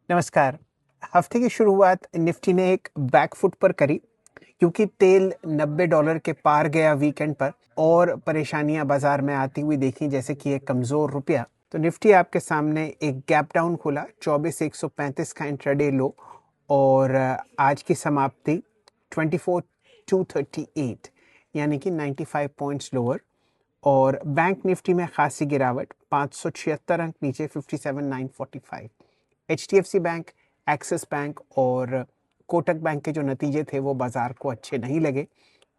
नमस्कार। हफ्ते की शुरुआत निफ्टी ने एक बैकफुट पर करी क्योंकि तेल $90 के पार गया वीकेंड पर और परेशानियां बाजार में आती हुई देखी, जैसे कि एक कमजोर रुपया। तो निफ्टी आपके सामने एक गैप डाउन खुला 24,135 का इंट्राडे लो और आज की समाप्ति 24,238 यानी कि 95 पॉइंट्स लोअर। और बैंक निफ्टी में खासी गिरावट 576 अंक नीचे 57,945। एचडीएफसी बैंक, एक्सिस बैंक और कोटक बैंक के जो नतीजे थे वो बाजार को अच्छे नहीं लगे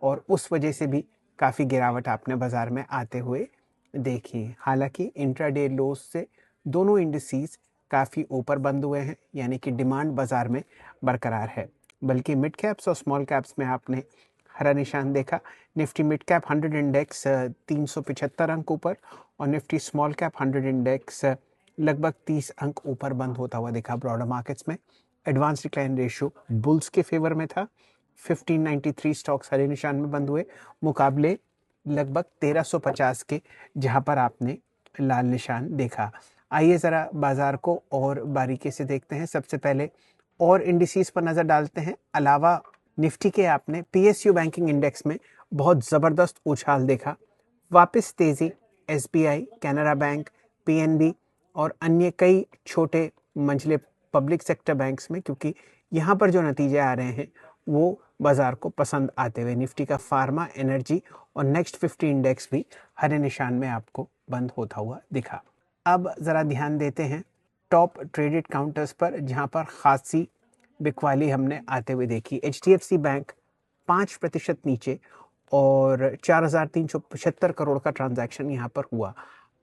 और उस वजह से भी काफ़ी गिरावट आपने बाजार में आते हुए देखी। हालांकि इंट्राडे लोस से दोनों इंडिसेस काफ़ी ऊपर बंद हुए हैं, यानी कि डिमांड बाजार में बरकरार है। बल्कि मिड कैप्स और स्मॉल कैप्स में आपने हरा निशान देखा। निफ्टी मिड कैप 100 इंडेक्स 375 अंक ऊपर और निफ्टी स्मॉल कैप 100 इंडेक्स लगभग 30 अंक ऊपर बंद होता हुआ दिखा। ब्रॉडर मार्केट्स में एडवांस डिक्लाइन रेशियो बुल्स के फेवर में था। 1593 स्टॉक्स हरे निशान में बंद हुए, मुकाबले लगभग 1350 के, जहां पर आपने लाल निशान देखा। आइए ज़रा बाजार को और बारीकी से देखते हैं। सबसे पहले और इंडिसेस पर नज़र डालते हैं। अलावा निफ्टी के आपने पीएसयू बैंकिंग इंडेक्स में बहुत ज़बरदस्त उछाल देखा। वापस तेज़ी एसबीआई, कैनरा बैंक, पीएनबी और अन्य कई छोटे मंझले पब्लिक सेक्टर बैंक्स में, क्योंकि यहाँ पर जो नतीजे आ रहे हैं वो बाजार को पसंद आते हुए। निफ्टी का फार्मा, एनर्जी और नेक्स्ट 50 इंडेक्स भी हरे निशान में आपको बंद होता हुआ दिखा। अब ज़रा ध्यान देते हैं टॉप ट्रेडेड काउंटर्स पर, जहाँ पर खासी बिकवाली हमने आते हुए देखी। एचडीएफसी बैंक 5% नीचे और 4,375 करोड़ का ट्रांजैक्शन यहाँ पर हुआ।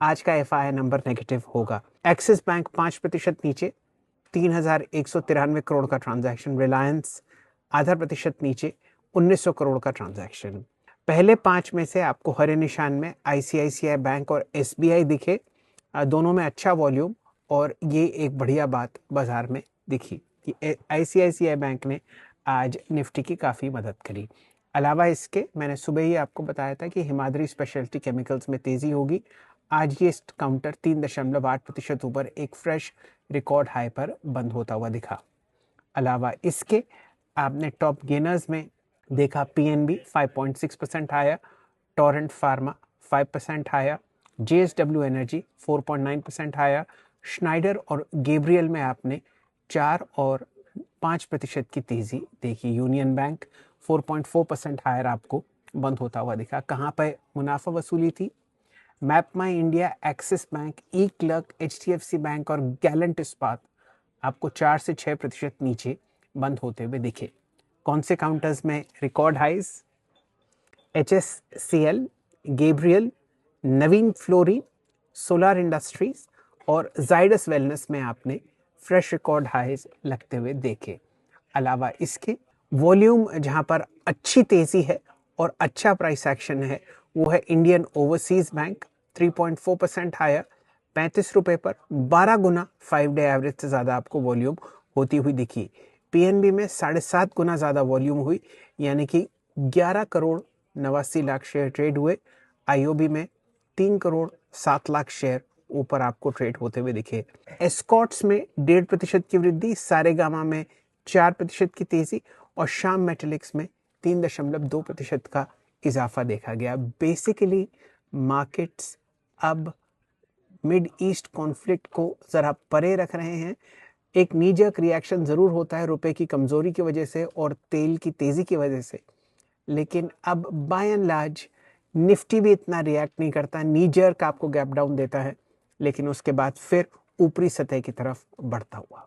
आज का एफआई नंबर नेगेटिव होगा। एक्सिस बैंक 5% नीचे 3,193 करोड़ का ट्रांजैक्शन। रिलायंस आधा प्रतिशत नीचे 1,900 करोड़ का ट्रांजैक्शन। पहले 5 में से आपको हरे निशान में आईसीआईसीआई बैंक और एसबीआई दिखे। दोनों में अच्छा वॉल्यूम और ये एक बढ़िया बात बाजार में दिखी कि आईसीआईसीआई बैंक ने आज निफ्टी की काफ़ी मदद करी। अलावा इसके मैंने सुबह ही आपको बताया था कि हिमाद्री स्पेशलिटी केमिकल्स में तेज़ी होगी। आज ये काउंटर 3.8% ऊपर एक फ्रेश रिकॉर्ड हाई पर बंद होता हुआ दिखा। अलावा इसके आपने टॉप गेनर्स में देखा PNB 5.6% higher, Torrent Pharma 5% higher, JSW Energy 4.9% higher, Schneider और गैब्रियल में आपने 4 और 5% की तेज़ी देखी। यूनियन बैंक 4.4% हायर आपको बंद होता हुआ दिखा। कहाँ पर मुनाफा वसूली थी? मैप माई इंडिया, एक्सिस बैंक, ई क्लर्क, एचडीएफसी बैंक और गैलेंट इस्पात आपको 4 से 6% नीचे बंद होते हुए दिखे। कौन से काउंटर्स में रिकॉर्ड हाइज? एचएससीएल, गैब्रियल, नवीन फ्लोरी, सोलार इंडस्ट्रीज और जाइडस वेलनेस में आपने फ्रेश रिकॉर्ड हाइज लगते हुए देखे। अलावा इसके वॉल्यूम जहां पर अच्छी तेजी है और अच्छा प्राइस एक्शन है वो है इंडियन ओवरसीज बैंक 3.4% हायर, 35 रुपए पर 12 गुना 5 डे एवरेज से ज़्यादा आपको वॉल्यूम होती हुई दिखी। पीएनबी में 7.5 गुना ज़्यादा वॉल्यूम हुई, यानी कि 11 करोड़ 89 लाख शेयर ट्रेड हुए। आईओबी में 3 करोड़ 7 लाख शेयर ऊपर आपको ट्रेड होते हुए दिखे। एस्कॉर्ट्स में 1.5% की वृद्धि, सारेगामा में 4% की तेजी और शाम मेटेलिक्स में 3.2% का इजाफा देखा गया। बेसिकली मार्केट्स अब मिड ईस्ट कॉन्फ्लिक्ट को ज़रा परे रख रहे हैं। एक नीजर्क रिएक्शन ज़रूर होता है रुपए की कमज़ोरी की वजह से और तेल की तेज़ी की वजह से, लेकिन अब बाय एंड लार्ज निफ्टी भी इतना रिएक्ट नहीं करता। नीजर्क आपको गैप डाउन देता है, लेकिन उसके बाद फिर ऊपरी सतह की तरफ बढ़ता हुआ।